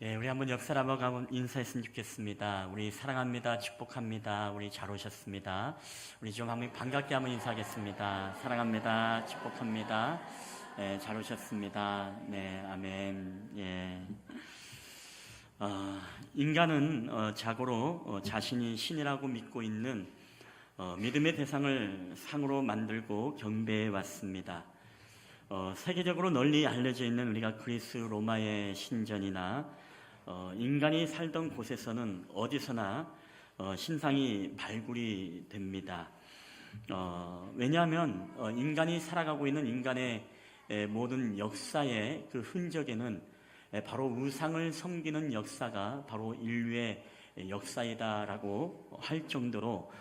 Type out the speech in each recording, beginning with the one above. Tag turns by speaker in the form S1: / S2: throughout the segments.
S1: 예, 우리 한번 옆 사람하고 한번 인사했으면 좋겠습니다. 우리 사랑합니다. 축복합니다. 우리 잘 오셨습니다. 우리 좀 한번 반갑게 한번 인사하겠습니다. 사랑합니다. 축복합니다. 예, 잘 오셨습니다. 네, 아멘. 예. 인간은 자고로 자신이 신이라고 믿고 있는 믿음의 대상을 상으로 만들고 경배해 왔습니다. 세계적으로 널리 알려져 있는 우리가 그리스 로마의 신전이나 인간이 살던 곳에서는 어디서나 신상이 발굴이 됩니다. 왜냐하면 인간이 살아가고 있는 인간의 모든 역사의 그 흔적에는 바로 우상을 섬기는 역사가 바로 인류의 역사이다라고 할 정도로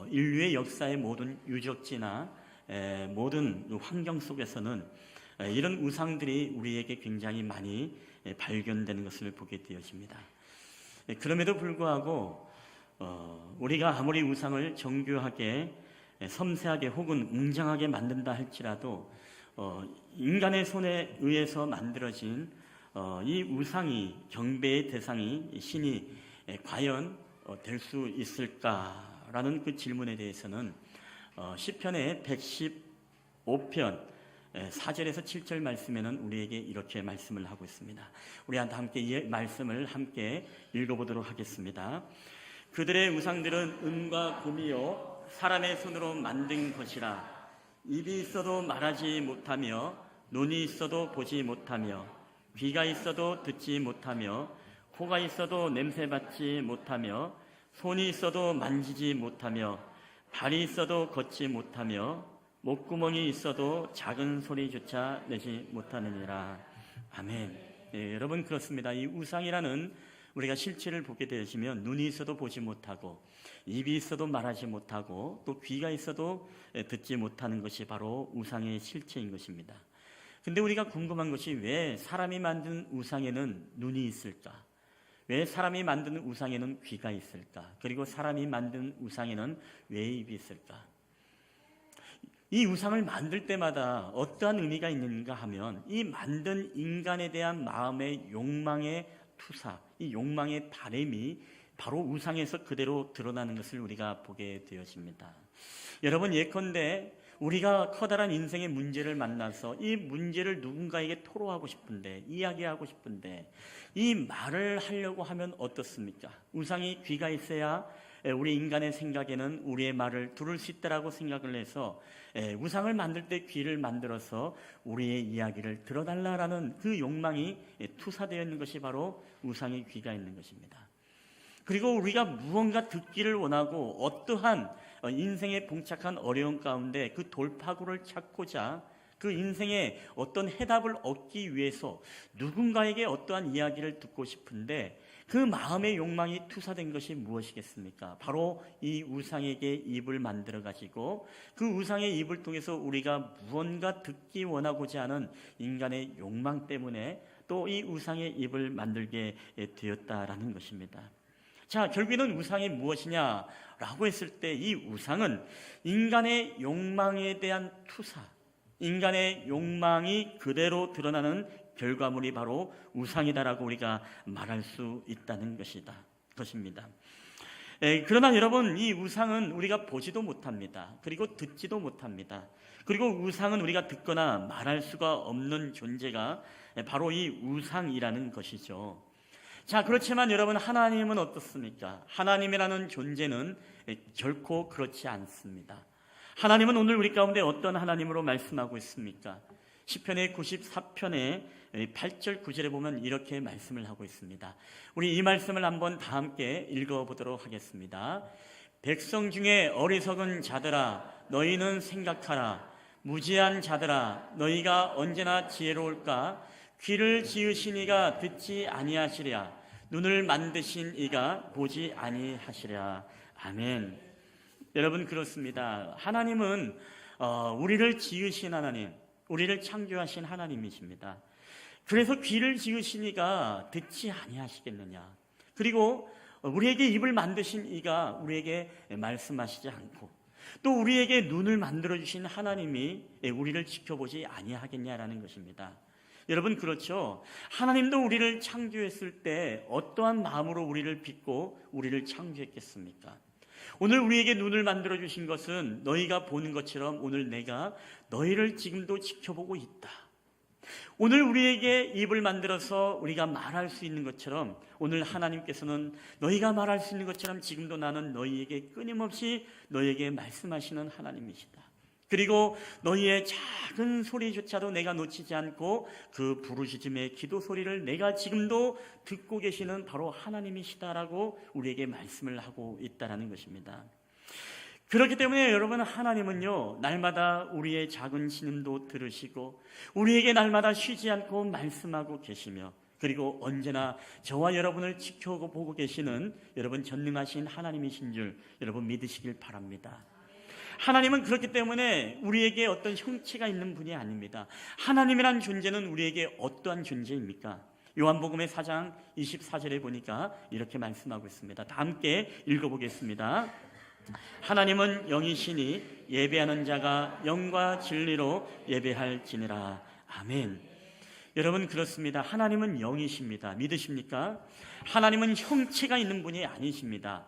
S1: 인류의 역사의 모든 유적지나 모든 환경 속에서는 이런 우상들이 우리에게 굉장히 많이 발견되는 것을 보게 되어집니다. 그럼에도 불구하고 우리가 아무리 우상을 정교하게 섬세하게 혹은 웅장하게 만든다 할지라도 인간의 손에 의해서 만들어진 이 우상이 경배의 대상이 신이 과연 될 수 있을까라는 그 질문에 대해서는 시편의 115편 4절에서 7절 말씀에는 우리에게 이렇게 말씀을 하고 있습니다. 우리한테 함께 이 말씀을 함께 읽어보도록 하겠습니다. 그들의 우상들은 은과 금이요 사람의 손으로 만든 것이라. 입이 있어도 말하지 못하며 눈이 있어도 보지 못하며 귀가 있어도 듣지 못하며 코가 있어도 냄새 맡지 못하며 손이 있어도 만지지 못하며 발이 있어도 걷지 못하며 목구멍이 있어도 작은 소리조차 내지 못하느니라. 아멘. 예, 여러분 그렇습니다. 이 우상이라는 우리가 실체를 보게 되시면 눈이 있어도 보지 못하고 입이 있어도 말하지 못하고 또 귀가 있어도 듣지 못하는 것이 바로 우상의 실체인 것입니다. 근데 우리가 궁금한 것이 왜 사람이 만든 우상에는 눈이 있을까? 왜 사람이 만든 우상에는 귀가 있을까? 그리고 사람이 만든 우상에는 왜 입이 있을까? 이 우상을 만들 때마다 어떠한 의미가 있는가 하면 이 만든 인간에 대한 마음의 욕망의 투사, 이 욕망의 바램이 바로 우상에서 그대로 드러나는 것을 우리가 보게 되어집니다. 여러분 예컨대 우리가 커다란 인생의 문제를 만나서 이 문제를 누군가에게 토로하고 싶은데 이야기하고 싶은데 이 말을 하려고 하면 어떻습니까? 우상이 귀가 있어야 우리 인간의 생각에는 우리의 말을 들을 수 있다라고 생각을 해서 우상을 만들 때 귀를 만들어서 우리의 이야기를 들어달라라는 그 욕망이 투사되어 있는 것이 바로 우상의 귀가 있는 것입니다. 그리고 우리가 무언가 듣기를 원하고 어떠한 인생에 봉착한 어려움 가운데 그 돌파구를 찾고자 그 인생에 어떤 해답을 얻기 위해서 누군가에게 어떠한 이야기를 듣고 싶은데 그 마음의 욕망이 투사된 것이 무엇이겠습니까? 바로 이 우상에게 입을 만들어 가지고 그 우상의 입을 통해서 우리가 무언가 듣기 원하고자 하는 인간의 욕망 때문에 또 이 우상의 입을 만들게 되었다라는 것입니다. 자, 결국에는 우상이 무엇이냐라고 했을 때 이 우상은 인간의 욕망에 대한 투사, 인간의 욕망이 그대로 드러나는 결과물이 바로 우상이다라고 우리가 말할 수 있다는 것입니다. 그러나 여러분 이 우상은 우리가 보지도 못합니다. 그리고 듣지도 못합니다. 그리고 우상은 우리가 듣거나 말할 수가 없는 존재가 바로 이 우상이라는 것이죠. 자, 그렇지만 여러분 하나님은 어떻습니까? 하나님이라는 존재는 결코 그렇지 않습니다. 하나님은 오늘 우리 가운데 어떤 하나님으로 말씀하고 있습니까? 시편의 94편의 8절 9절에 보면 이렇게 말씀을 하고 있습니다. 우리 이 말씀을 한번 다 함께 읽어보도록 하겠습니다. 백성 중에 어리석은 자들아 너희는 생각하라. 무지한 자들아 너희가 언제나 지혜로울까? 귀를 지으신 이가 듣지 아니하시랴. 눈을 만드신 이가 보지 아니하시랴. 아멘. 여러분 그렇습니다. 하나님은 우리를 지으신 하나님, 우리를 창조하신 하나님이십니다. 그래서 귀를 지으신 이가 듣지 아니하시겠느냐. 그리고 우리에게 입을 만드신 이가 우리에게 말씀하시지 않고 또 우리에게 눈을 만들어주신 하나님이 우리를 지켜보지 아니하겠냐라는 것입니다. 여러분 그렇죠? 하나님도 우리를 창조했을 때 어떠한 마음으로 우리를 빚고 우리를 창조했겠습니까? 오늘 우리에게 눈을 만들어 주신 것은 너희가 보는 것처럼 오늘 내가 너희를 지금도 지켜보고 있다. 오늘 우리에게 입을 만들어서 우리가 말할 수 있는 것처럼 오늘 하나님께서는 너희가 말할 수 있는 것처럼 지금도 나는 너희에게 끊임없이 너희에게 말씀하시는 하나님이시다. 그리고 너희의 작은 소리조차도 내가 놓치지 않고 그 부르짖음의 기도 소리를 내가 지금도 듣고 계시는 바로 하나님이시다라고 우리에게 말씀을 하고 있다는 것입니다. 그렇기 때문에 여러분, 하나님은요 날마다 우리의 작은 신음도 들으시고 우리에게 날마다 쉬지 않고 말씀하고 계시며, 그리고 언제나 저와 여러분을 지켜보고 계시는 여러분 전능하신 하나님이신 줄 여러분 믿으시길 바랍니다. 하나님은 그렇기 때문에 우리에게 어떤 형체가 있는 분이 아닙니다. 하나님이란 존재는 우리에게 어떠한 존재입니까? 요한복음의 4장 24절에 보니까 이렇게 말씀하고 있습니다. 다 함께 읽어보겠습니다. 하나님은 영이시니 예배하는 자가 영과 진리로 예배할지니라. 아멘. 여러분 그렇습니다. 하나님은 영이십니다. 믿으십니까? 하나님은 형체가 있는 분이 아니십니다.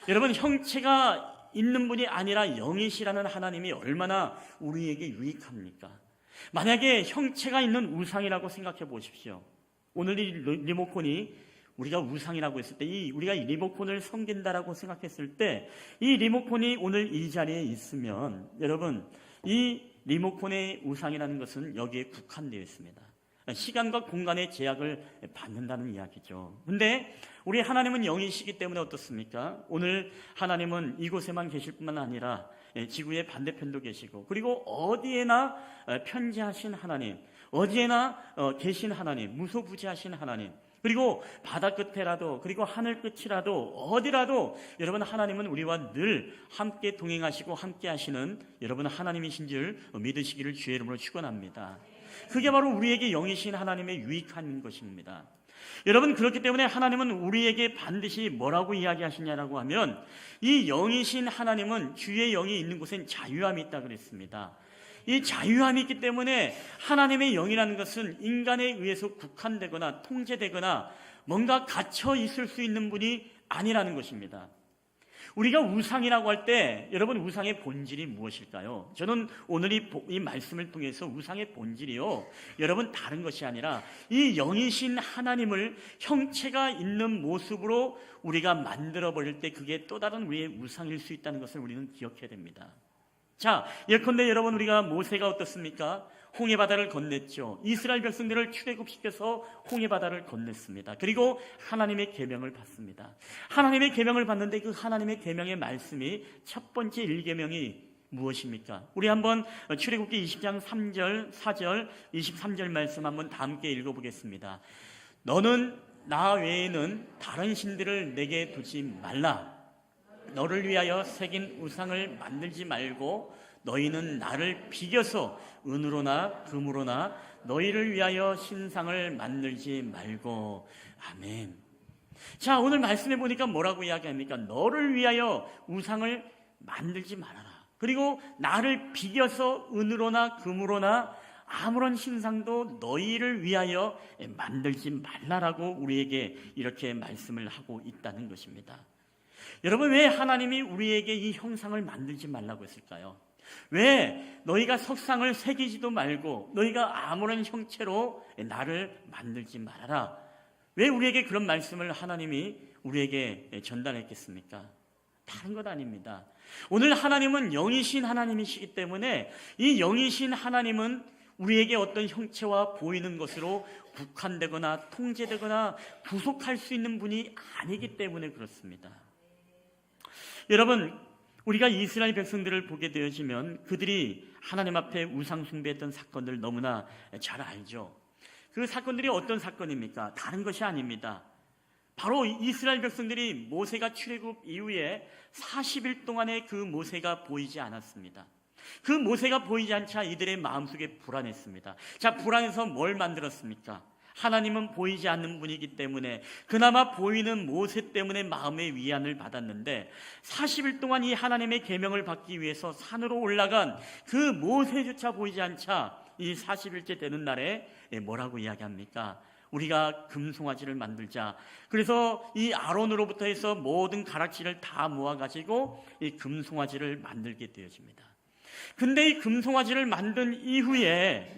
S1: 여러분, 형체가 있는 분이 아니라 영이시라는 하나님이 얼마나 우리에게 유익합니까? 만약에 형체가 있는 우상이라고 생각해 보십시오. 오늘 이 리모컨이 우리가 우상이라고 했을 때, 우리가 이 리모컨을 섬긴다라고 생각했을 때, 이 리모컨이 오늘 이 자리에 있으면 여러분, 이 리모컨의 우상이라는 것은 여기에 국한되어 있습니다. 시간과 공간의 제약을 받는다는 이야기죠. 근데 우리 하나님은 영이시기 때문에 어떻습니까? 오늘 하나님은 이곳에만 계실 뿐만 아니라 지구의 반대편도 계시고, 그리고 어디에나 편지하신 하나님, 어디에나 계신 하나님, 무소부지하신 하나님, 그리고 바다 끝에라도, 그리고 하늘 끝이라도, 어디라도 여러분, 하나님은 우리와 늘 함께 동행하시고 함께 하시는 여러분 하나님이신 줄 믿으시기를 주의 이름으로 축원합니다. 그게 바로 우리에게 영이신 하나님의 유익한 것입니다. 여러분, 그렇기 때문에 하나님은 우리에게 반드시 뭐라고 이야기하시냐라고 하면, 이 영이신 하나님은 주의 영이 있는 곳엔 자유함이 있다 그랬습니다. 이 자유함이 있기 때문에 하나님의 영이라는 것은 인간에 의해서 국한되거나 통제되거나 뭔가 갇혀 있을 수 있는 분이 아니라는 것입니다. 우리가 우상이라고 할 때 여러분, 우상의 본질이 무엇일까요? 저는 오늘 이 말씀을 통해서 우상의 본질이요, 여러분 다른 것이 아니라 이 영이신 하나님을 형체가 있는 모습으로 우리가 만들어버릴 때 그게 또 다른 우리의 우상일 수 있다는 것을 우리는 기억해야 됩니다. 자, 예컨대 여러분, 우리가 모세가 어떻습니까? 홍해바다를 건넸죠. 이스라엘 백성들을 출애굽시켜서 홍해바다를 건넸습니다. 그리고 하나님의 계명을 받습니다. 하나님의 계명을 받는데 그 하나님의 계명의 말씀이 첫 번째 1계명이 무엇입니까? 우리 한번 출애굽기 20장 3절, 4절, 23절 말씀 한번 다 함께 읽어보겠습니다. 너는 나 외에는 다른 신들을 내게 두지 말라. 너를 위하여 새긴 우상을 만들지 말고 너희는 나를 비겨서 은으로나 금으로나 너희를 위하여 신상을 만들지 말고. 아멘. 자, 오늘 말씀해 보니까 뭐라고 이야기합니까? 너를 위하여 우상을 만들지 말아라. 그리고 나를 비겨서 은으로나 금으로나 아무런 신상도 너희를 위하여 만들지 말라라고 우리에게 이렇게 말씀을 하고 있다는 것입니다. 여러분, 왜 하나님이 우리에게 이 형상을 만들지 말라고 했을까요? 왜 너희가 석상을 새기지도 말고 너희가 아무런 형체로 나를 만들지 말아라, 왜 우리에게 그런 말씀을 하나님이 우리에게 전달했겠습니까? 다른 것 아닙니다. 오늘 하나님은 영이신 하나님이시기 때문에 이 영이신 하나님은 우리에게 어떤 형체와 보이는 것으로 국한되거나 통제되거나 구속할 수 있는 분이 아니기 때문에 그렇습니다. 여러분, 우리가 이스라엘 백성들을 보게 되어지면 그들이 하나님 앞에 우상 숭배했던 사건들 너무나 잘 알죠. 그 사건들이 어떤 사건입니까? 다른 것이 아닙니다. 바로 이스라엘 백성들이 모세가 출애굽 이후에 40일 동안에 그 모세가 보이지 않았습니다. 그 모세가 보이지 않자 이들의 마음속에 불안했습니다. 자, 불안해서 뭘 만들었습니까? 하나님은 보이지 않는 분이기 때문에 그나마 보이는 모세 때문에 마음의 위안을 받았는데 40일 동안 이 하나님의 계명을 받기 위해서 산으로 올라간 그 모세조차 보이지 않자 이 40일째 되는 날에 뭐라고 이야기합니까? 우리가 금송아지를 만들자. 그래서 이 아론으로부터 해서 모든 가락지를 다 모아가지고 이 금송아지를 만들게 되어집니다. 근데 이 금송아지를 만든 이후에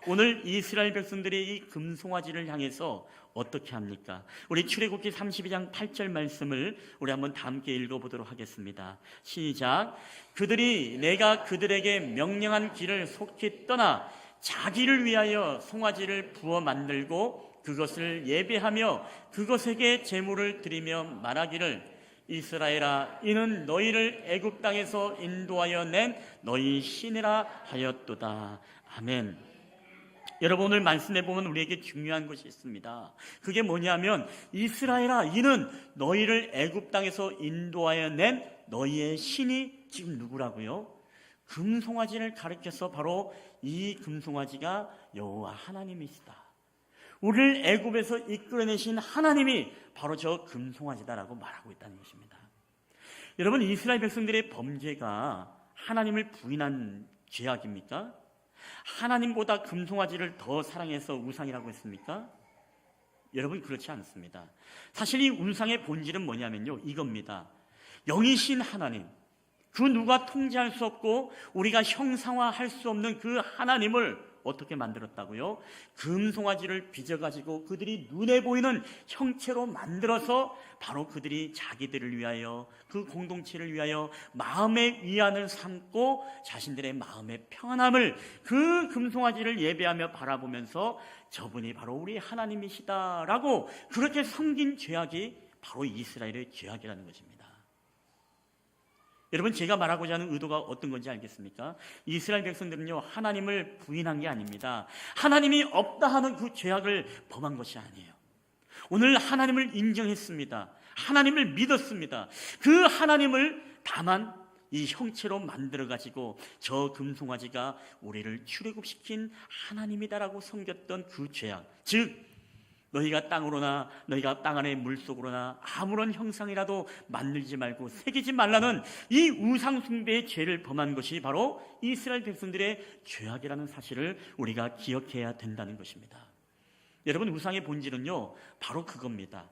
S1: 오늘 이스라엘 백성들이 이 금송아지를 향해서 어떻게 합니까? 우리 출애굽기 32장 8절 말씀을 우리 한번 다 함께 읽어보도록 하겠습니다. 시작. 그들이 내가 그들에게 명령한 길을 속히 떠나 자기를 위하여 송아지를 부어 만들고 그것을 예배하며 그것에게 제물을 드리며 말하기를 이스라엘아, 이는 너희를 애굽 땅에서 인도하여 낸 너희 신이라 하였도다. 아멘. 여러분, 오늘 말씀해 보면 우리에게 중요한 것이 있습니다. 그게 뭐냐면 이스라엘아, 이는 너희를 애굽 땅에서 인도하여 낸 너희의 신이 지금 누구라고요? 금송아지를 가리켜서 바로 이 금송아지가 여호와 하나님이시다. 우리를 애굽에서 이끌어내신 하나님이 바로 저 금송아지다라고 말하고 있다는 것입니다. 여러분, 이스라엘 백성들의 범죄가 하나님을 부인한 죄악입니까? 하나님보다 금송아지를 더 사랑해서 우상이라고 했습니까? 여러분, 그렇지 않습니다. 사실 이 우상의 본질은 뭐냐면요, 이겁니다. 영이신 하나님, 그 누가 통제할 수 없고 우리가 형상화할 수 없는 그 하나님을 어떻게 만들었다고요? 금송아지를 빚어가지고 그들이 눈에 보이는 형체로 만들어서 바로 그들이 자기들을 위하여, 그 공동체를 위하여 마음의 위안을 삼고 자신들의 마음의 평안함을 그 금송아지를 예배하며 바라보면서 저분이 바로 우리 하나님이시다라고 그렇게 섬긴 죄악이 바로 이스라엘의 죄악이라는 것입니다. 여러분, 제가 말하고자 하는 의도가 어떤 건지 알겠습니까? 이스라엘 백성들은요, 하나님을 부인한 게 아닙니다. 하나님이 없다 하는 그 죄악을 범한 것이 아니에요. 오늘 하나님을 인정했습니다. 하나님을 믿었습니다. 그 하나님을 다만 이 형체로 만들어가지고 저 금송아지가 우리를 출애굽시킨 하나님이다라고 섬겼던 그 죄악, 즉 너희가 땅으로나 너희가 땅 안의 물속으로나 아무런 형상이라도 만들지 말고 새기지 말라는 이 우상 숭배의 죄를 범한 것이 바로 이스라엘 백성들의 죄악이라는 사실을 우리가 기억해야 된다는 것입니다. 여러분, 우상의 본질은요, 바로 그겁니다.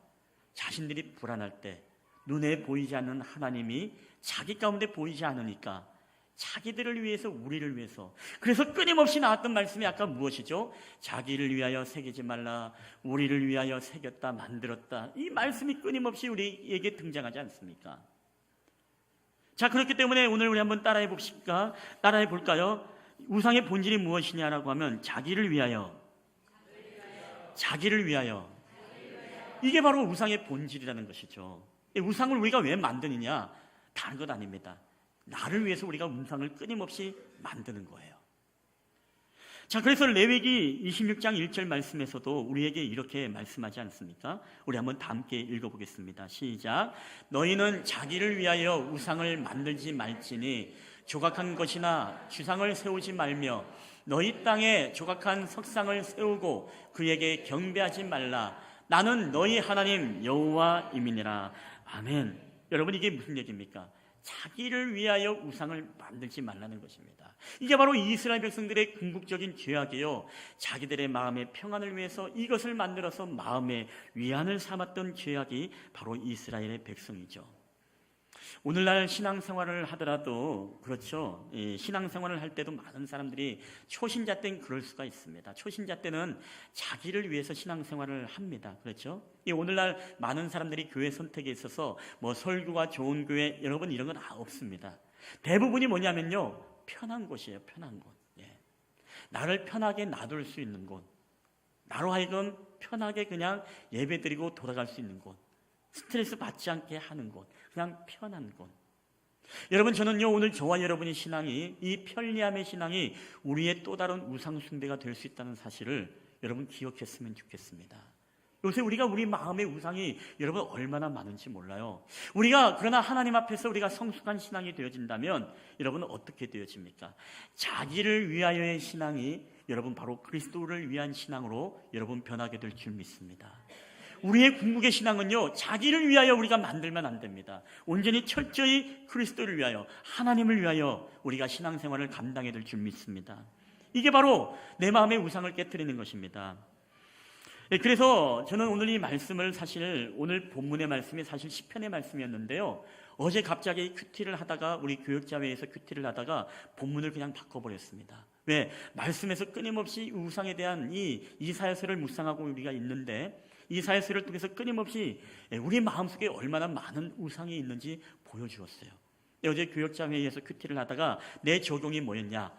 S1: 자신들이 불안할 때 눈에 보이지 않는 하나님이 자기 가운데 보이지 않으니까 자기들을 위해서, 우리를 위해서, 그래서 끊임없이 나왔던 말씀이 아까 무엇이죠? 자기를 위하여 새기지 말라, 우리를 위하여 새겼다, 만들었다. 이 말씀이 끊임없이 우리에게 등장하지 않습니까? 자, 그렇기 때문에 오늘 우리 한번 따라해 봅시까? 따라해 볼까요? 우상의 본질이 무엇이냐라고 하면 자기를 위하여, 자기를 위하여. 이게 바로 우상의 본질이라는 것이죠. 우상을 우리가 왜 만드느냐? 다른 것 아닙니다. 나를 위해서 우리가 우상을 끊임없이 만드는 거예요. 자, 그래서 레위기 26장 1절 말씀에서도 우리에게 이렇게 말씀하지 않습니까? 우리 한번 다 함께 읽어보겠습니다. 시작. 너희는 자기를 위하여 우상을 만들지 말지니 조각한 것이나 주상을 세우지 말며 너희 땅에 조각한 석상을 세우고 그에게 경배하지 말라. 나는 너희 하나님 여호와임이니라. 아멘. 여러분, 이게 무슨 얘기입니까? 자기를 위하여 우상을 만들지 말라는 것입니다. 이게 바로 이스라엘 백성들의 궁극적인 죄악이에요. 자기들의 마음의 평안을 위해서 이것을 만들어서 마음의 위안을 삼았던 죄악이 바로 이스라엘의 백성이죠. 오늘날 신앙생활을 하더라도 그렇죠. 신앙생활을 할 때도 많은 사람들이 초신자 때는 그럴 수가 있습니다. 초신자 때는 자기를 위해서 신앙생활을 합니다. 그렇죠? 오늘날 많은 사람들이 교회 선택에 있어서 뭐 설교가 좋은 교회, 여러분 이런 건 없습니다. 대부분이 뭐냐면요, 편한 곳이에요. 편한 곳. 나를 편하게 놔둘 수 있는 곳, 나로 하여금 편하게 그냥 예배드리고 돌아갈 수 있는 곳, 스트레스 받지 않게 하는 곳, 그냥 편한 곳. 여러분, 저는요, 오늘 저와 여러분의 신앙이, 이 편리함의 신앙이 우리의 또 다른 우상 숭배가 될 수 있다는 사실을 여러분 기억했으면 좋겠습니다. 요새 우리가 우리 마음의 우상이 여러분 얼마나 많은지 몰라요. 그러나 하나님 앞에서 우리가 성숙한 신앙이 되어진다면 여러분 어떻게 되어집니까? 자기를 위하여의 신앙이 여러분 바로 그리스도를 위한 신앙으로 여러분 변하게 될 줄 믿습니다. 우리의 궁극의 신앙은요, 자기를 위하여 우리가 만들면 안 됩니다. 온전히 철저히 그리스도를 위하여, 하나님을 위하여 우리가 신앙생활을 감당해야 될 줄 믿습니다. 이게 바로 내 마음의 우상을 깨트리는 것입니다. 그래서 저는 오늘 이 말씀을 사실 오늘 본문의 말씀이 사실 시편의 말씀이었는데요. 어제 갑자기 큐티를 하다가 우리 교역자회에서 큐티를 하다가 본문을 그냥 바꿔버렸습니다. 왜? 말씀에서 끊임없이 우상에 대한 이 이사야서를 묵상하고 우리가 있는데 이사야서를 통해서 끊임없이 우리 마음속에 얼마나 많은 우상이 있는지 보여주었어요. 어제 교역자회에서 큐티를 하다가 내 적용이 뭐였냐?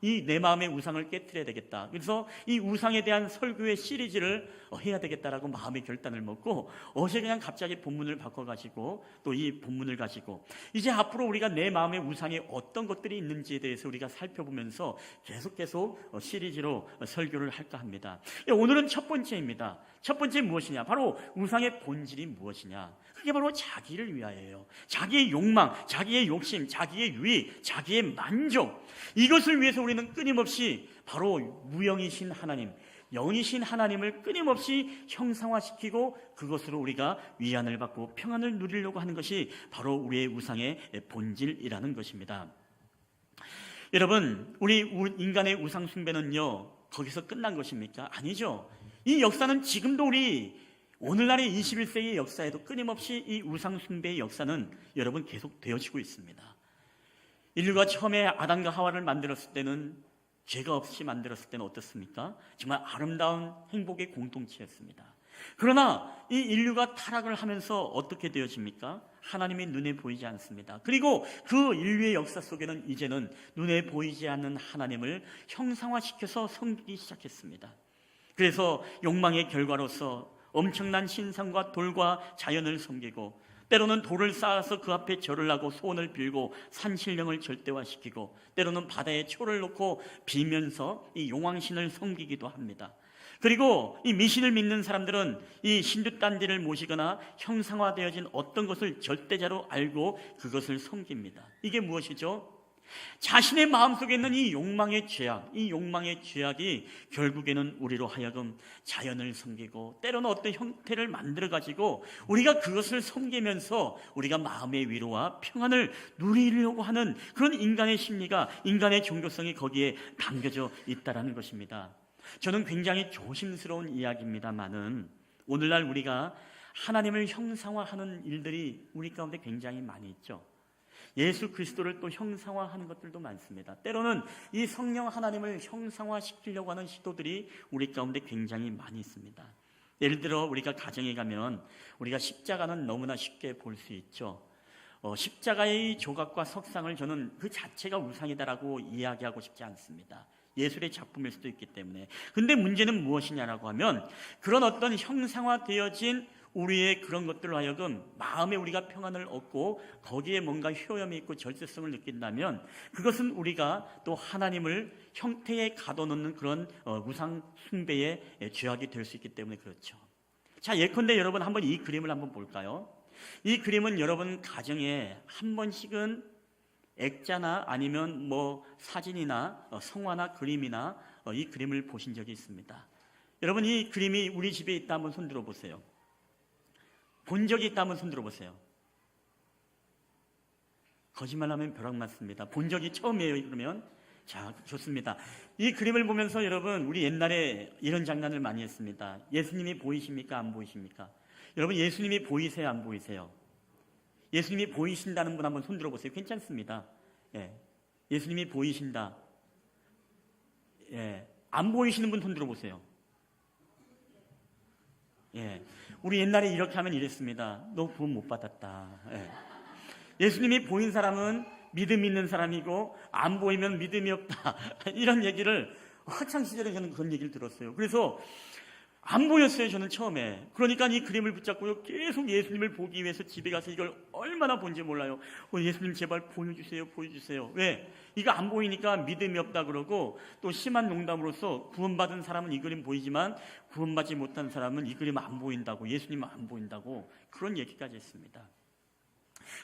S1: 이 내 마음의 우상을 깨트려야 되겠다. 그래서 이 우상에 대한 설교의 시리즈를 해야 되겠다라고 마음의 결단을 먹고 어제 그냥 갑자기 본문을 바꿔가지고 또 이 본문을 가지고 이제 앞으로 우리가 내 마음의 우상에 어떤 것들이 있는지에 대해서 우리가 살펴보면서 계속 시리즈로 설교를 할까 합니다. 오늘은 첫 번째입니다. 첫 번째 무엇이냐? 바로 우상의 본질이 무엇이냐? 그게 바로 자기를 위하여요. 자기의 욕망, 자기의 욕심, 자기의 유익, 자기의 만족, 이것을 위해서 우리는 끊임없이 바로 무영이신 하나님, 영이신 하나님을 끊임없이 형상화시키고 그것으로 우리가 위안을 받고 평안을 누리려고 하는 것이 바로 우리의 우상의 본질이라는 것입니다. 여러분, 우리 인간의 우상 숭배는요 거기서 끝난 것입니까? 아니죠. 이 역사는 지금도 우리 오늘날의 21세기의 역사에도 끊임없이 이 우상 숭배의 역사는 여러분 계속 되어지고 있습니다. 인류가 처음에 아담과 하와를 만들었을 때는 죄가 없이 만들었을 때는 어떻습니까? 정말 아름다운 행복의 공동체였습니다. 그러나 이 인류가 타락을 하면서 어떻게 되어집니까? 하나님이 눈에 보이지 않습니다. 그리고 그 인류의 역사 속에는 이제는 눈에 보이지 않는 하나님을 형상화시켜서 섬기기 시작했습니다. 그래서 욕망의 결과로서 엄청난 신상과 돌과 자연을 섬기고 때로는 돌을 쌓아서 그 앞에 절을 하고 소원을 빌고 산신령을 절대화시키고 때로는 바다에 초를 놓고 비면서 이 용왕신을 섬기기도 합니다. 그리고 이 미신을 믿는 사람들은 이 신두단지를 모시거나 형상화되어진 어떤 것을 절대자로 알고 그것을 섬깁니다. 이게 무엇이죠? 자신의 마음속에 있는 이 욕망의 죄악, 이 욕망의 죄악이 결국에는 우리로 하여금 자연을 섬기고 때로는 어떤 형태를 만들어가지고 우리가 그것을 섬기면서 우리가 마음의 위로와 평안을 누리려고 하는 그런 인간의 심리가, 인간의 종교성이 거기에 담겨져 있다는 것입니다. 저는 굉장히 조심스러운 이야기입니다만은 오늘날 우리가 하나님을 형상화하는 일들이 우리 가운데 굉장히 많이 있죠. 예수 그리스도를 또 형상화하는 것들도 많습니다. 때로는 이 성령 하나님을 형상화시키려고 하는 시도들이 우리 가운데 굉장히 많이 있습니다. 예를 들어 우리가 가정에 가면 우리가 십자가는 너무나 쉽게 볼 수 있죠. 십자가의 조각과 석상을 저는 그 자체가 우상이다라고 이야기하고 싶지 않습니다. 예술의 작품일 수도 있기 때문에. 근데 문제는 무엇이냐라고 하면 그런 어떤 형상화되어진 우리의 그런 것들로 하여금 마음에 우리가 평안을 얻고 거기에 뭔가 효험이 있고 절제성을 느낀다면 그것은 우리가 또 하나님을 형태에 가둬놓는 그런 우상 숭배의 죄악이 될 수 있기 때문에 그렇죠. 자, 예컨대 여러분 한번 이 그림을 한번 볼까요? 이 그림은 여러분 가정에 한 번씩은 액자나 아니면 뭐 사진이나 성화나 그림이나 이 그림을 보신 적이 있습니다. 여러분 이 그림이 우리 집에 있다 한번 손 들어보세요. 본 적이 있다 한번 손 들어보세요. 거짓말하면 벼락 맞습니다. 본 적이 처음이에요 그러면? 자, 좋습니다. 이 그림을 보면서 여러분 우리 옛날에 이런 장난을 많이 했습니다. 예수님이 보이십니까? 안 보이십니까? 여러분 예수님이 보이세요? 안 보이세요? 예수님이 보이신다는 분 한번 손 들어보세요. 괜찮습니다. 예. 예수님이 보이신다. 예. 안 보이시는 분 손 들어보세요. 예. 우리 옛날에 이렇게 하면 이랬습니다. 너 구원 못 받았다. 예. 예수님이 보인 사람은 믿음 있는 사람이고 안 보이면 믿음이 없다. 이런 얘기를 학창시절에 저는 그런 얘기를 들었어요. 그래서 안 보였어요 저는 처음에. 그러니까 이 그림을 붙잡고요 계속 예수님을 보기 위해서 집에 가서 이걸 얼마나 본지 몰라요. 예수님 제발 보여주세요 보여주세요. 왜? 이거 안 보이니까 믿음이 없다 그러고 또 심한 농담으로서 구원받은 사람은 이 그림 보이지만 구원받지 못한 사람은 이 그림 안 보인다고, 예수님은 안 보인다고 그런 얘기까지 했습니다.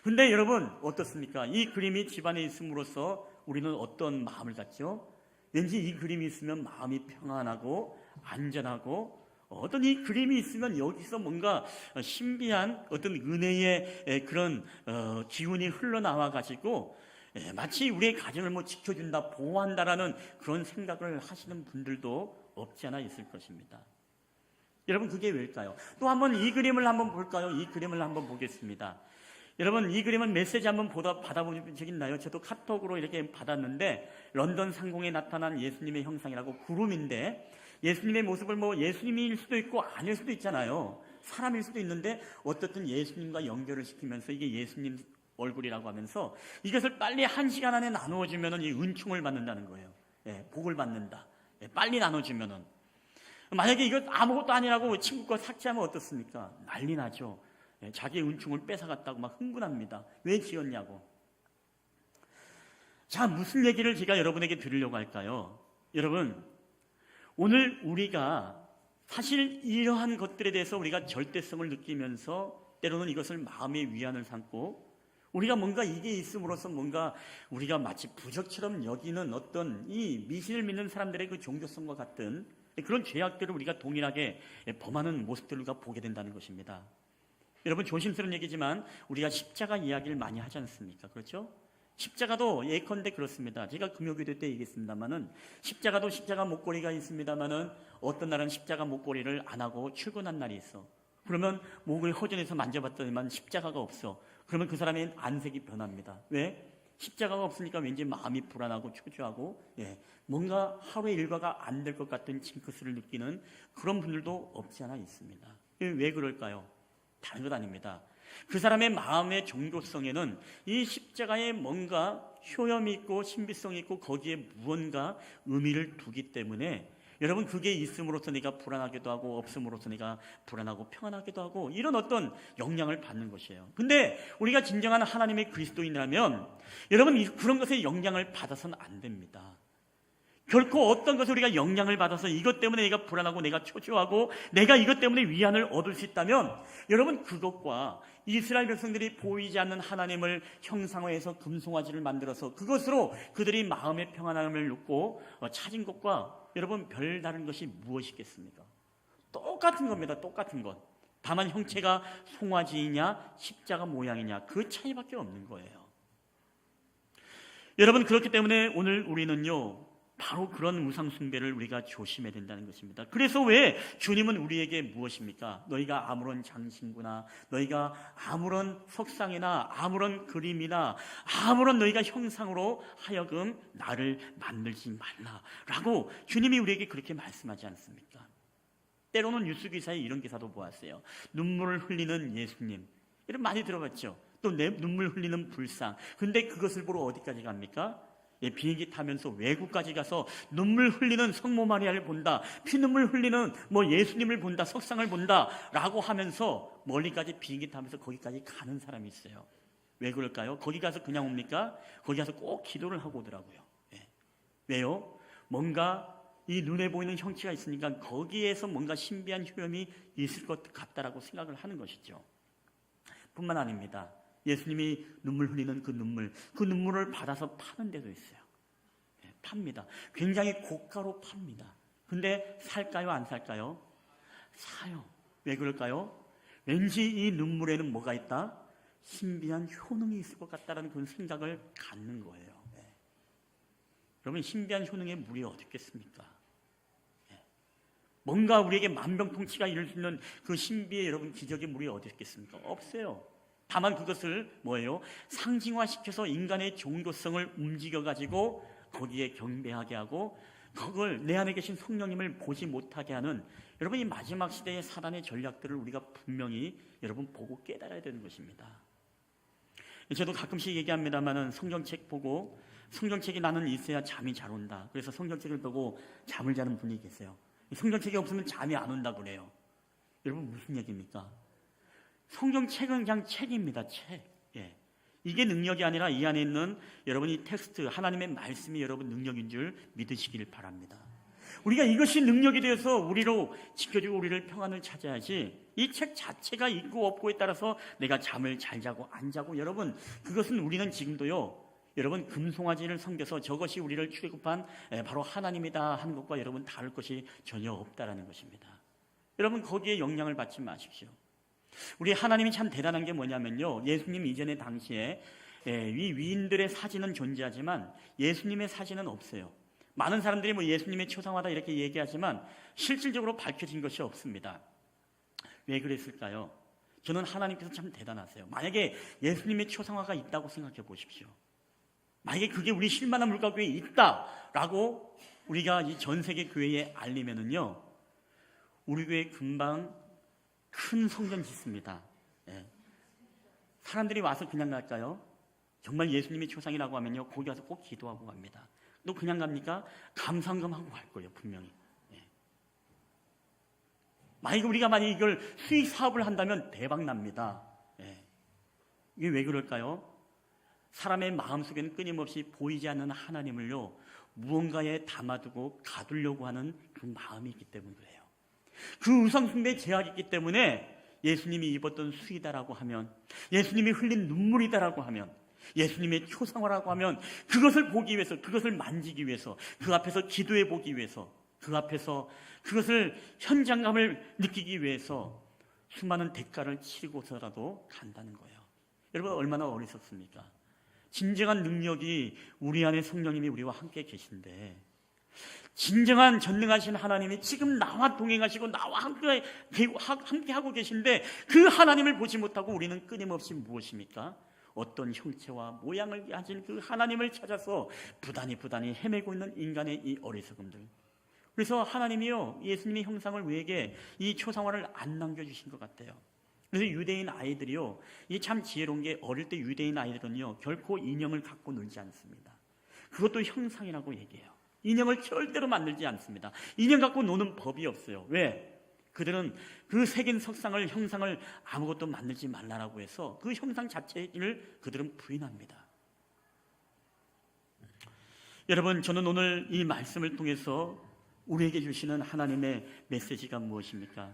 S1: 근데 여러분 어떻습니까? 이 그림이 집안에 있음으로써 우리는 어떤 마음을 갖죠? 왠지 이 그림이 있으면 마음이 평안하고 안전하고 어떤 이 그림이 있으면 여기서 뭔가 신비한 어떤 은혜의 그런 기운이 흘러나와 가지고 마치 우리의 가정을 지켜준다, 보호한다라는 그런 생각을 하시는 분들도 없지 않아 있을 것입니다. 여러분, 그게 왜일까요? 또 한번 이 그림을 한번 볼까요? 이 그림을 한번 보겠습니다. 여러분, 이 그림은 메시지 한번 받아본 적 있나요? 저도 카톡으로 이렇게 받았는데, 런던 상공에 나타난 예수님의 형상이라고, 구름인데 예수님의 모습을 예수님일 수도 있고 아닐 수도 있잖아요. 사람일 수도 있는데 어떻든 예수님과 연결을 시키면서 이게 예수님 얼굴이라고 하면서 이것을 빨리 1시간 안에 나누어주면 이 은총을 받는다는 거예요. 복을 받는다. 빨리 나눠주면은. 만약에 이거 아무것도 아니라고 친구 거 삭제하면 어떻습니까? 난리 나죠. 자기의 은총을 뺏어갔다고 막 흥분합니다. 왜 지었냐고. 자, 무슨 얘기를 제가 여러분에게 드리려고 할까요? 여러분, 오늘 우리가 사실 이러한 것들에 대해서 우리가 절대성을 느끼면서 때로는 이것을 마음의 위안을 삼고 우리가 뭔가 이게 있음으로써 뭔가 우리가 마치 부적처럼 여기는 어떤 이 미신을 믿는 사람들의 그 종교성과 같은 그런 죄악들을 우리가 동일하게 범하는 모습들을 우리가 보게 된다는 것입니다. 여러분, 조심스러운 얘기지만 우리가 십자가 이야기를 많이 하지 않습니까? 그렇죠? 십자가도 예컨대 그렇습니다. 제가 금요기도 때 얘기했습니다만은 십자가도 십자가 목걸이가 있습니다만은 어떤 날은 십자가 목걸이를 안 하고 출근한 날이 있어. 그러면 목을 허전해서 만져봤더니만 십자가가 없어. 그러면 그 사람의 안색이 변합니다. 왜? 십자가가 없으니까 왠지 마음이 불안하고 초조하고 뭔가 하루의 일과가 안 될 것 같은 징크스를 느끼는 그런 분들도 없지 않아 있습니다. 왜 그럴까요? 다른 것 아닙니다. 그 사람의 마음의 종교성에는 이 십자가에 뭔가 효염이 있고 신비성이 있고 거기에 무언가 의미를 두기 때문에 여러분, 그게 있음으로써 내가 불안하기도 하고 없음으로써 내가 불안하고 평안하기도 하고 이런 어떤 영향을 받는 것이에요. 근데 우리가 진정한 하나님의 그리스도인이라면 여러분, 그런 것에 영향을 받아서는 안 됩니다. 결코 어떤 것을 우리가 영향을 받아서 이것 때문에 내가 불안하고 내가 초조하고 내가 이것 때문에 위안을 얻을 수 있다면 여러분, 그것과 이스라엘 백성들이 보이지 않는 하나님을 형상화해서 금송아지를 만들어서 그것으로 그들이 마음의 평안함을 누고 찾은 것과 여러분, 별다른 것이 무엇이겠습니까? 똑같은 겁니다. 똑같은 것. 다만 형체가 송아지이냐 십자가 모양이냐 그 차이밖에 없는 거예요. 여러분, 그렇기 때문에 오늘 우리는요 바로 그런 우상 숭배를 우리가 조심해야 된다는 것입니다. 그래서 왜 주님은 우리에게 무엇입니까? 너희가 아무런 장신구나, 너희가 아무런 석상이나 아무런 그림이나 아무런 너희가 형상으로 하여금 나를 만들지 말라라고 주님이 우리에게 그렇게 말씀하지 않습니까? 때로는 뉴스 기사에 이런 기사도 보았어요. 눈물을 흘리는 예수님, 이런 많이 들어봤죠. 또 내 눈물 흘리는 불상. 근데 그것을 보러 어디까지 갑니까? 비행기 타면서 외국까지 가서 눈물 흘리는 성모 마리아를 본다, 피눈물 흘리는 예수님을 본다, 석상을 본다 라고 하면서 멀리까지 비행기 타면서 거기까지 가는 사람이 있어요. 왜 그럴까요? 거기 가서 그냥 옵니까? 거기 가서 꼭 기도를 하고 오더라고요. 왜요? 뭔가 이 눈에 보이는 형체가 있으니까 거기에서 뭔가 신비한 효험이 있을 것 같다라고 생각을 하는 것이죠. 뿐만 아닙니다. 예수님이 눈물 흘리는 그 눈물을 받아서 파는 데도 있어요. 팝니다. 굉장히 고가로 팝니다. 근데 살까요? 안 살까요? 사요. 왜 그럴까요? 왠지 이 눈물에는 뭐가 있다? 신비한 효능이 있을 것 같다는 그런 생각을 갖는 거예요. 여러분, 신비한 효능의 물이 어디 있겠습니까? 뭔가 우리에게 만병통치가 이룰 수 있는 그 신비의 여러분 기적의 물이 어디 있겠습니까? 없어요. 다만 그것을 뭐예요? 상징화시켜서 인간의 종교성을 움직여가지고 거기에 경배하게 하고 그걸 내 안에 계신 성령님을 보지 못하게 하는 여러분, 이 마지막 시대의 사단의 전략들을 우리가 분명히 여러분 보고 깨달아야 되는 것입니다. 저도 가끔씩 얘기합니다만은 성경책 보고 성경책이 나는 있어야 잠이 잘 온다. 그래서 성경책을 보고 잠을 자는 분이 계세요. 성경책이 없으면 잠이 안 온다 그래요. 여러분, 무슨 얘기입니까? 성경책은 그냥 책입니다. 책. 이게 능력이 아니라 이 안에 있는 여러분 이 텍스트, 하나님의 말씀이 여러분 능력인 줄 믿으시길 바랍니다. 우리가 이것이 능력이 되어서 우리로 지켜주고 우리를 평안을 찾아야지 이 책 자체가 있고 없고에 따라서 내가 잠을 잘 자고 안 자고, 여러분 그것은 우리는 지금도요 여러분 금송아지를 섬겨서 저것이 우리를 출애굽한 바로 하나님이다 하는 것과 여러분 다를 것이 전혀 없다라는 것입니다. 여러분, 거기에 영향을 받지 마십시오. 우리 하나님이 참 대단한 게 뭐냐면요, 예수님 이전의 당시에 이 위인들의 사진은 존재하지만 예수님의 사진은 없어요. 많은 사람들이 뭐 예수님의 초상화다 이렇게 얘기하지만 실질적으로 밝혀진 것이 없습니다. 왜 그랬을까요? 저는 하나님께서 참 대단하세요. 만약에 예수님의 초상화가 있다고 생각해 보십시오. 만약에 그게 우리 실만한 물가교회에 있다라고 우리가 이 전 세계 교회에 알리면은요, 우리 교회 금방 큰 성전 짓습니다. 예. 사람들이 와서 그냥 갈까요? 정말 예수님의 초상이라고 하면요, 거기 가서 꼭 기도하고 갑니다. 또 그냥 갑니까? 감상금 하고 갈 거예요, 분명히. 예. 만약에 이걸 수익 사업을 한다면 대박 납니다. 예. 이게 왜 그럴까요? 사람의 마음속에는 끊임없이 보이지 않는 하나님을요, 무언가에 담아두고 가두려고 하는 그 마음이 있기 때문에 그래요. 그 우상숭배의 제약이 있기 때문에 예수님이 입었던 수이다라고 하면, 예수님이 흘린 눈물이다라고 하면, 예수님의 초상화라고 하면 그것을 보기 위해서, 그것을 만지기 위해서, 그 앞에서 기도해 보기 위해서, 그 앞에서 그것을 현장감을 느끼기 위해서 수많은 대가를 치르고서라도 간다는 거예요. 여러분 얼마나 어리석습니까? 진정한 능력이 우리 안에 성령님이 우리와 함께 계신데, 진정한 전능하신 하나님이 지금 나와 동행하시고 나와 함께 하고 계신데 그 하나님을 보지 못하고 우리는 끊임없이 무엇입니까? 어떤 형체와 모양을 가진 그 하나님을 찾아서 부단히 헤매고 있는 인간의 이 어리석음들. 그래서 하나님이요, 예수님의 형상을 우리에게 이 초상화를 안 남겨주신 것 같아요. 그래서 유대인 아이들이요, 이 참 지혜로운 게, 어릴 때 유대인 아이들은요 결코 인형을 갖고 놀지 않습니다. 그것도 형상이라고 얘기해요. 인형을 절대로 만들지 않습니다. 인형 갖고 노는 법이 없어요. 왜? 그들은 그 새긴 석상을, 형상을 아무것도 만들지 말라라고 해서 그 형상 자체를 그들은 부인합니다. 여러분, 저는 오늘 이 말씀을 통해서 우리에게 주시는 하나님의 메시지가 무엇입니까?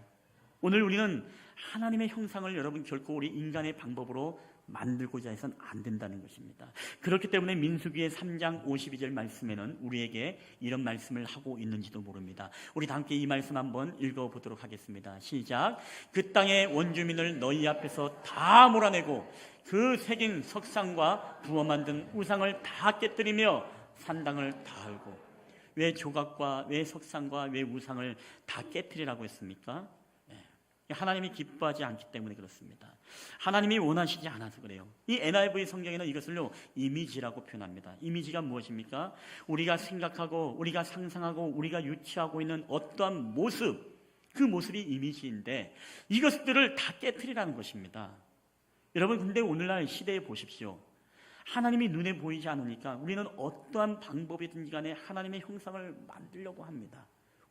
S1: 오늘 우리는 하나님의 형상을 여러분 결코 우리 인간의 방법으로 만들고자 해서는 안 된다는 것입니다. 그렇기 때문에 민수기의 3장 52절 말씀에는 우리에게 이런 말씀을 하고 있는지도 모릅니다. 우리 다 함께 이 말씀 한번 읽어보도록 하겠습니다. 시작. 그 땅의 원주민을 너희 앞에서 다 몰아내고 그 새긴 석상과 부어 만든 우상을 다 깨뜨리며 산당을 다 헐고. 왜 조각과 왜 석상과 왜 우상을 다 깨뜨리라고 했습니까? 하나님이 기뻐하지 않기 때문에 그렇습니다. 하나님이 원하시지 않아서 그래요. 이 NIV 성경에는 이것을요 이미지라고 표현합니다. 이미지가 무엇입니까? 우리가 생각하고 우리가 상상하고 우리가 유치하고 있는 어떠한 모습, 그 모습이 이미지인데 이것들을 다 깨트리라는 것입니다. 여러분, 근데 오늘날 시대에 보십시오. 하나님이 눈에 보이지 않으니까 우리는 어떠한 방법이든지 간에 하나님의 형상을 만들려고 합니다.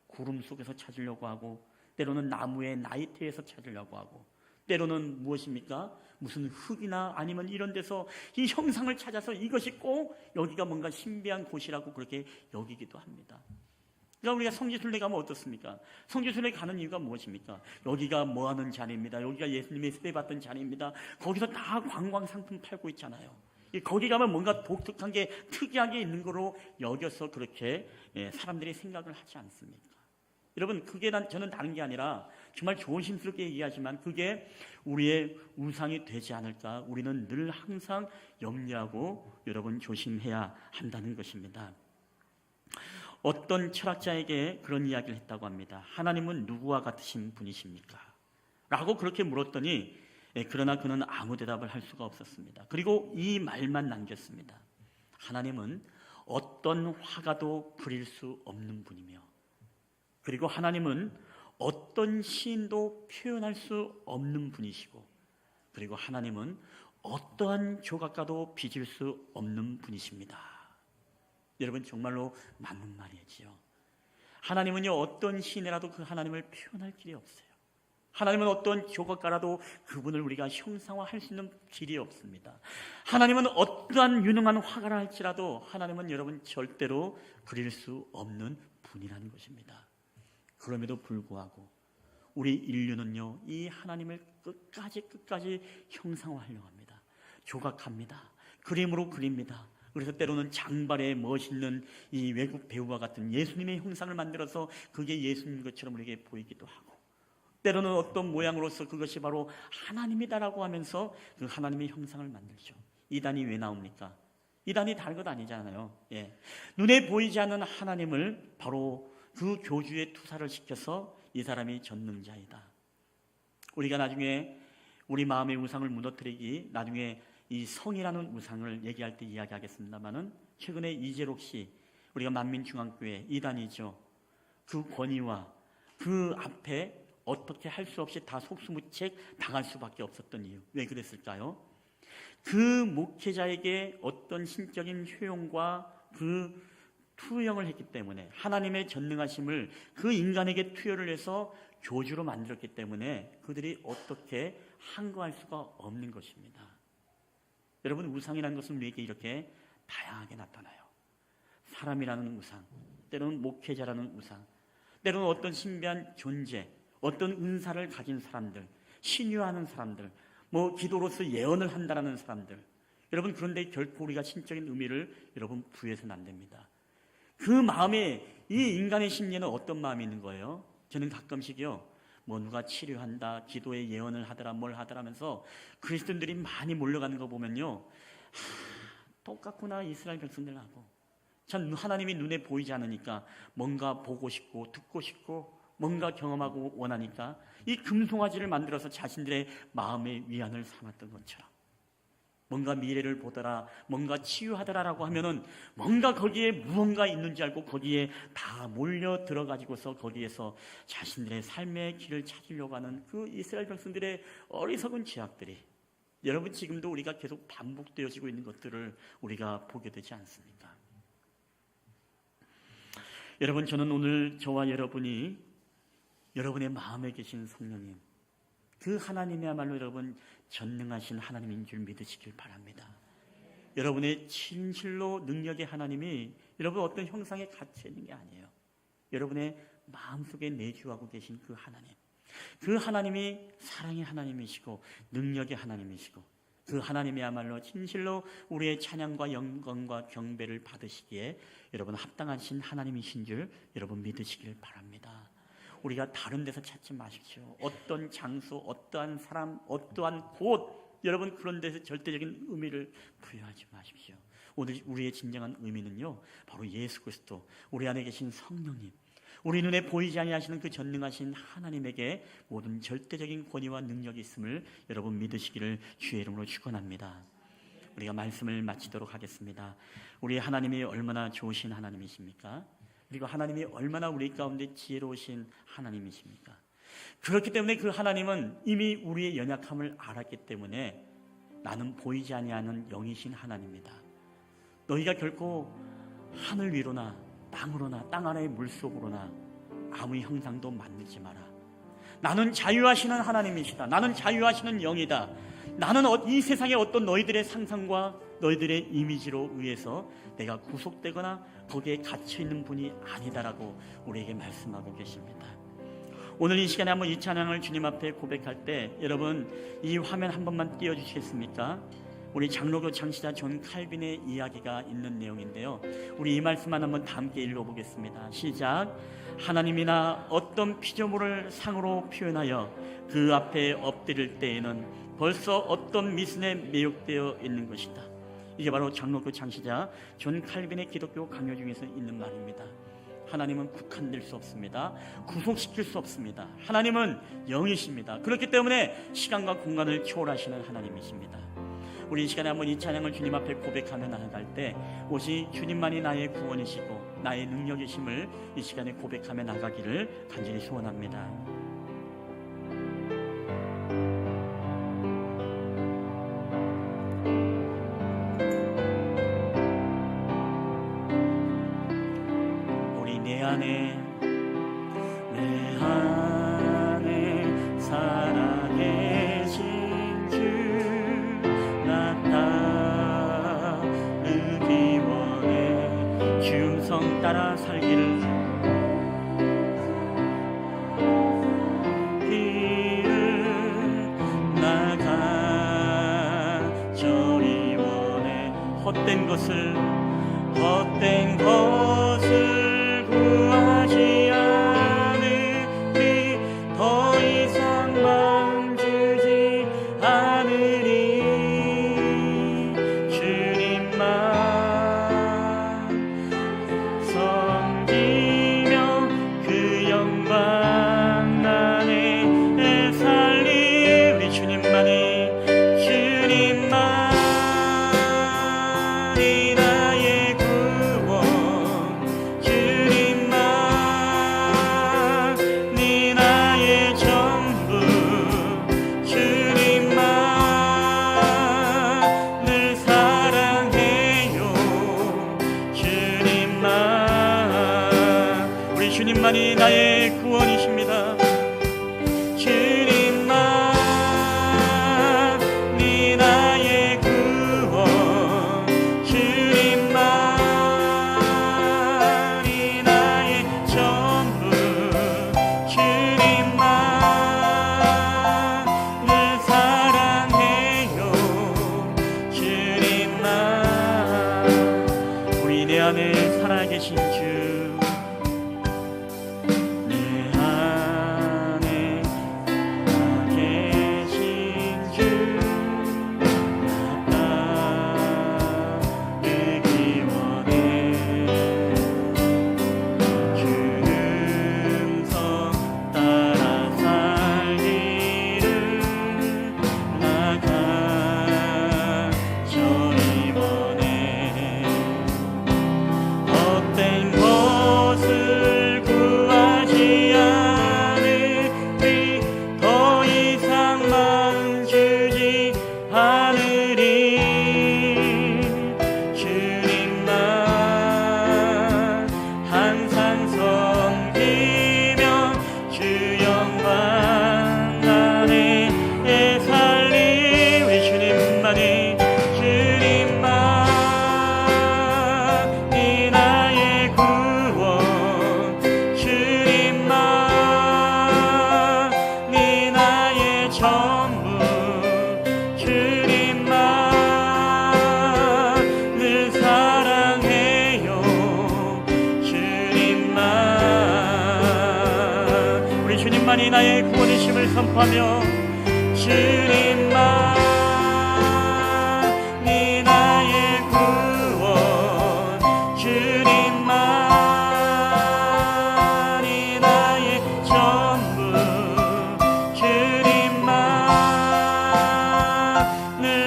S1: 구름 속에서 찾으려고 하고, 때로는 나무의 나이테에서 찾으려고 하고, 때로는 무엇입니까? 무슨 흙이나 아니면 이런 데서 이 형상을 찾아서 이것이 꼭 여기가 뭔가 신비한 곳이라고 그렇게 여기기도 합니다. 그러니까 우리가 성지순례 가면 어떻습니까? 성지순례 가는 이유가 무엇입니까? 여기가 뭐하는 자리입니다. 여기가 예수님의 세례받던 자리입니다. 거기서 다 관광 상품 팔고 있잖아요. 거기 가면 뭔가 독특한 게, 특이하게 있는 거로 여겨서 그렇게 사람들이 생각을 하지 않습니까? 여러분, 그게 저는 다른 게 아니라 정말 조심스럽게 얘기하지만 그게 우리의 우상이 되지 않을까 우리는 늘 항상 염려하고 여러분 조심해야 한다는 것입니다. 어떤 철학자에게 그런 이야기를 했다고 합니다. 하나님은 누구와 같으신 분이십니까? 라고 그렇게 물었더니 그러나 그는 아무 대답을 할 수가 없었습니다. 그리고 이 말만 남겼습니다. 하나님은 어떤 화가도 그릴 수 없는 분이며, 그리고 하나님은 어떤 시인도 표현할 수 없는 분이시고, 그리고 하나님은 어떠한 조각가도 빚을 수 없는 분이십니다. 여러분, 정말로 맞는 말이지요. 하나님은요 어떤 시인이라도 그 하나님을 표현할 길이 없어요. 하나님은 어떤 조각가라도 그분을 우리가 형상화할 수 있는 길이 없습니다. 하나님은 어떠한 유능한 화가라 할지라도 하나님은 여러분 절대로 그릴 수 없는 분이라는 것입니다. 그럼에도 불구하고 우리 인류는요 이 하나님을 끝까지 형상화하려고 합니다. 조각합니다. 그림으로 그립니다. 그래서 때로는 장발에 멋있는 이 외국 배우와 같은 예수님의 형상을 만들어서 그게 예수님 것처럼 우리에게 보이기도 하고, 때로는 어떤 모양으로서 그것이 바로 하나님이다라고 하면서 그 하나님의 형상을 만들죠. 이단이 왜 나옵니까? 이단이 다른 것 아니잖아요. 예. 눈에 보이지 않는 하나님을 바로 그 교주에 투사를 시켜서 이 사람이 전능자이다. 우리가 나중에 우리 마음의 우상을 무너뜨리기, 나중에 이 성이라는 우상을 얘기할 때 이야기하겠습니다만은, 최근에 이재록 씨, 우리가 만민중앙교회 이단이죠. 그 권위와 그 앞에 어떻게 할 수 없이 다 속수무책 당할 수밖에 없었던 이유, 왜 그랬을까요? 그 목회자에게 어떤 신적인 효용과 그 투영을 했기 때문에, 하나님의 전능하심을 그 인간에게 투여를 해서 교주로 만들었기 때문에 그들이 어떻게 항거할 수가 없는 것입니다. 여러분, 우상이라는 것은 우리에게 이렇게 다양하게 나타나요. 사람이라는 우상, 때로는 목회자라는 우상, 때로는 어떤 신비한 존재, 어떤 은사를 가진 사람들, 신유하는 사람들, 기도로서 예언을 한다는 사람들. 여러분, 그런데 결코 우리가 신적인 의미를 여러분 부여해서는 안 됩니다. 그 마음에, 이 인간의 심리는 어떤 마음이 있는 거예요? 저는 가끔씩요, 누가 치료한다, 기도에 예언을 하더라, 뭘 하더라 하면서 그리스도인들이 많이 몰려가는 거 보면요, 똑같구나, 이스라엘 백성들하고. 참 하나님이 눈에 보이지 않으니까 뭔가 보고 싶고 듣고 싶고 뭔가 경험하고 원하니까 이 금송아지를 만들어서 자신들의 마음의 위안을 삼았던 것처럼, 뭔가 미래를 보더라, 뭔가 치유하더라라고 하면은 뭔가 거기에 무언가 있는 줄 알고 거기에 다 몰려 들어가지고서 거기에서 자신들의 삶의 길을 찾으려고 하는 그 이스라엘 백성들의 어리석은 죄악들이, 여러분, 지금도 우리가 계속 반복되어지고 있는 것들을 우리가 보게 되지 않습니까? 여러분, 저는 오늘 저와 여러분이 여러분의 마음에 계신 성령님, 그 하나님이야말로 여러분 전능하신 하나님인 줄 믿으시길 바랍니다. 여러분의 진실로 능력의 하나님이 여러분 어떤 형상에 갇혀 있는 게 아니에요. 여러분의 마음속에 내주하고 계신 그 하나님, 그 하나님이 사랑의 하나님이시고 능력의 하나님이시고, 그 하나님이야말로 진실로 우리의 찬양과 영광과 경배를 받으시기에 여러분 합당하신 하나님이신 줄 여러분 믿으시길 바랍니다. 우리가 다른 데서 찾지 마십시오. 어떤 장소, 어떠한 사람, 어떠한 곳, 여러분 그런 데서 절대적인 의미를 부여하지 마십시오. 오늘 우리의 진정한 의미는요, 바로 예수 그리스도, 우리 안에 계신 성령님, 우리 눈에 보이지 아니하시는 그 전능하신 하나님에게 모든 절대적인 권위와 능력이 있음을 여러분 믿으시기를 주의 이름으로 축원합니다. 우리가 말씀을 마치도록 하겠습니다. 우리 하나님이 얼마나 좋으신 하나님이십니까? 그리고 하나님이 얼마나 우리 가운데 지혜로우신 하나님이십니까? 그렇기 때문에 그 하나님은 이미 우리의 연약함을 알았기 때문에 나는 보이지 아니하는 영이신 하나님이다. 너희가 결코 하늘 위로나 땅으로나 땅 아래의 물속으로나 아무 형상도 만들지 마라. 나는 자유하시는 하나님이시다. 나는 자유하시는 영이다. 나는 이 세상의 어떤 너희들의 상상과 너희들의 이미지로 의해서 내가 구속되거나 거기에 갇혀있는 분이 아니다라고 우리에게 말씀하고 계십니다. 오늘 이 시간에 한번 이 찬양을 주님 앞에 고백할 때 여러분 이 화면 한 번만 띄워주시겠습니까? 우리 장로교 창시자 존 칼빈의 이야기가 있는 내용인데요, 우리 이 말씀만 한번 다 함께 읽어보겠습니다. 시작. 하나님이나 어떤 피조물을 상으로 표현하여 그 앞에 엎드릴 때에는 벌써 어떤 미신에 매혹되어 있는 것이다. 이게 바로 장로교 창시자 존 칼빈의 기독교 강요 중에서 있는 말입니다. 하나님은 국한될 수 없습니다. 구속시킬 수 없습니다. 하나님은 영이십니다. 그렇기 때문에 시간과 공간을 초월하시는 하나님이십니다. 우리 이 시간에 한번 이 찬양을 주님 앞에 고백하며 나아갈 때 오직 주님만이 나의 구원이시고 나의 능력이심을 이 시간에 고백하며 나가기를 간절히 소원합니다. 우리 내 안에 살아계신 주 나타르기 원해 주 음성 따라 살기를 주님만이 나의 구원이십니다. 주님만이 나의 구원, 주님만이 나의 전부, 주님만을 사랑해요. 주님만, 우리 내 안에 살아계신 주, 주님만이 나의 구원이심을 선포하며 주님만이 나의 구원, 주님만이 나의 전부, 주님만을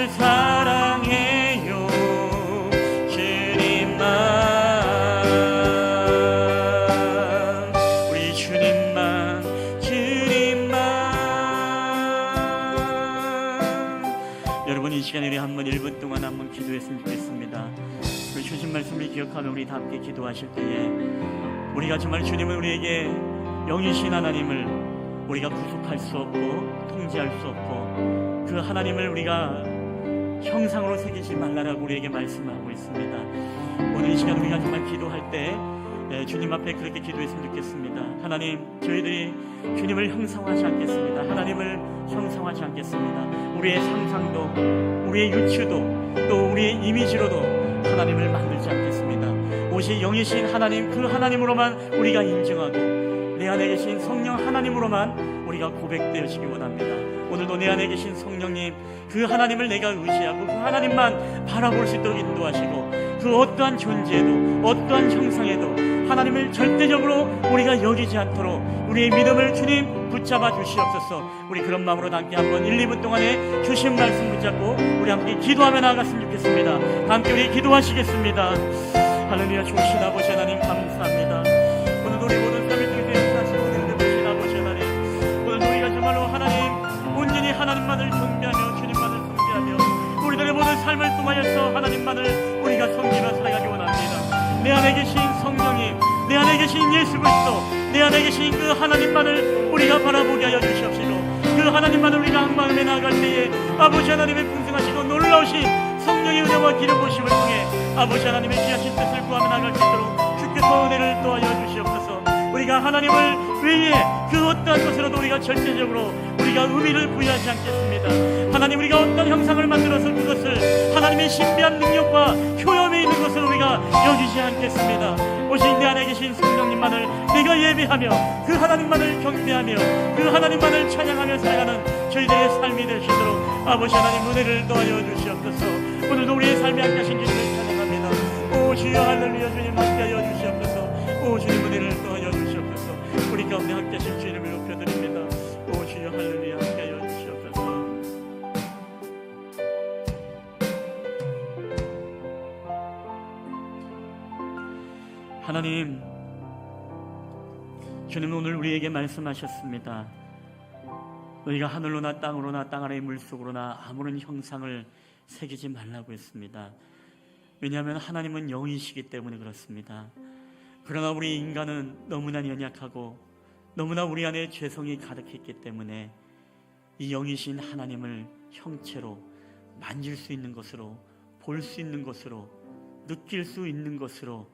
S1: 사랑해요. 주님만, 우리 주님만, 여러분, 이 시간에 우리 한번 1분 동안 한번 기도했으면 좋겠습니다. 우리 주신 말씀을 기억하며 우리 다 함께 기도하실 때에 우리가 정말 주님은 우리에게 영이신 하나님을 우리가 구속할 수 없고 통제할 수 없고 그 하나님을 우리가 형상으로 새기지 말라라고 우리에게 말씀하고 있습니다. 오늘 이 시간 우리가 정말 기도할 때 주님 앞에 그렇게 기도했으면 좋겠습니다. 하나님, 저희들이 주님을 형상화하지 않겠습니다. 하나님을 형상화하지 않겠습니다. 우리의 상상도, 우리의 유추도, 또 우리의 이미지로도 하나님을 만들지 않겠습니다. 오직 영이신 하나님, 그 하나님으로만 우리가 인정하고 내 안에 계신 성령 하나님으로만 우리가 고백되어지기 원합니다. 오늘도 내 안에 계신 성령님, 그 하나님을 내가 의지하고 그 하나님만 바라볼 수 있도록 인도하시고 그 어떠한 존재에도 어떠한 형상에도 하나님을 절대적으로 우리가 여기지 않도록 우리의 믿음을 주님 붙잡아 주시옵소서. 우리 그런 마음으로 함께 한번 1, 2분 동안에 주신 말씀 붙잡고 우리 함께 기도하며 나아갔으면 좋겠습니다. 함께 우리 기도하시겠습니다. 할렐루야. 좋으신 아버지 하나님, 감사합니다. 오늘도 우리 모든 삶을 통해서 역사하시고 은혜를 베푸신 아버지 하나님, 오늘도 우리가 정말로 하나님 온전히 하나님만을 경배하며 주님만을 섬기하며 우리들의 모든 삶을 통하여서 하나님만을 우리가 섬기며 살아가기 원합니다. 내 안에 계신 성령님, 내 안에 계신 예수 그리스도, 내 안에 계신 그 하나님만을 우리가 바라보게 하여 주시옵시고 그 하나님만을 우리가 한 마음에 나아갈 때에 아버지 하나님의 풍성하시고 놀라우신 성령의 은혜와 기름 부으심을 통해 아버지 하나님의 귀하신 뜻을 구하며 나아갈 수 있도록 주께서 은혜를 도와여 주시옵소서. 우리가 하나님을 외에 그 어떠한 것으로도 우리가 절대적으로 우리가 의미를 부여하지 않겠습니다. 하나님, 우리가 어떤 형상을 만들어서 그것을 하나님의 신비한 능력과 효험에 있는 것을 우리가 여기지 않겠습니다. 오직 내 안에 계신 성령님만을 내가 예배하며 그 하나님만을 경배하며 그 하나님만을 찬양하며 살아가는 저희들의 삶이 되시도록 아버지 하나님 은혜를 도와여 주시옵소서. 오늘도 우리의 삶에 함께 하신 주님을 찬양합니다. 오 주여, 할렐루야. 주님 함께하여 주시옵소서. 오 주님 은혜를 도와여 주시옵소서. 우리 가운데 함께 하신 주님을 높여드립니다. 오 주여, 할렐루야. 함께하여 주시옵소서. 하나님, 주님은 오늘 우리에게 말씀하셨습니다. 너희가 하늘로나 땅으로나 땅 아래의 물속으로나 아무런 형상을 새기지 말라고 했습니다. 왜냐하면 하나님은 영이시기 때문에 그렇습니다. 그러나 우리 인간은 너무나 연약하고 너무나 우리 안에 죄성이 가득했기 때문에 이 영이신 하나님을 형체로 만질 수 있는 것으로, 볼 수 있는 것으로, 느낄 수 있는 것으로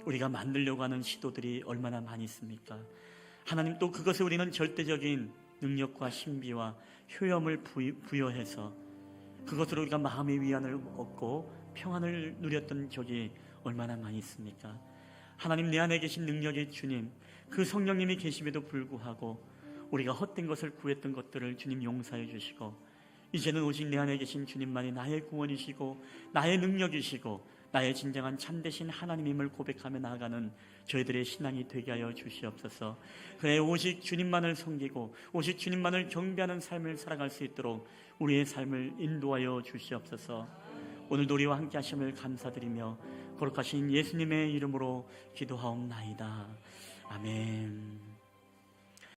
S1: 우리가 만들려고 하는 시도들이 얼마나 많이 있습니까? 하나님 또 그것에 우리는 절대적인 능력과 신비와 효험을 부여해서 그것으로 우리가 마음의 위안을 얻고 평안을 누렸던 적이 얼마나 많이 있습니까? 하나님, 내 안에 계신 능력의 주님, 그 성령님이 계심에도 불구하고 우리가 헛된 것을 구했던 것들을 주님 용서해 주시고, 이제는 오직 내 안에 계신 주님만이 나의 구원이시고 나의 능력이시고 나의 진정한 참되신 하나님임을 고백하며 나아가는 저희들의 신앙이 되게 하여 주시옵소서. 그래, 오직 주님만을 섬기고 오직 주님만을 경배하는 삶을 살아갈 수 있도록 우리의 삶을 인도하여 주시옵소서. 오늘도 우리와 함께 하심을 감사드리며 거룩하신 예수님의 이름으로 기도하옵나이다. 아멘.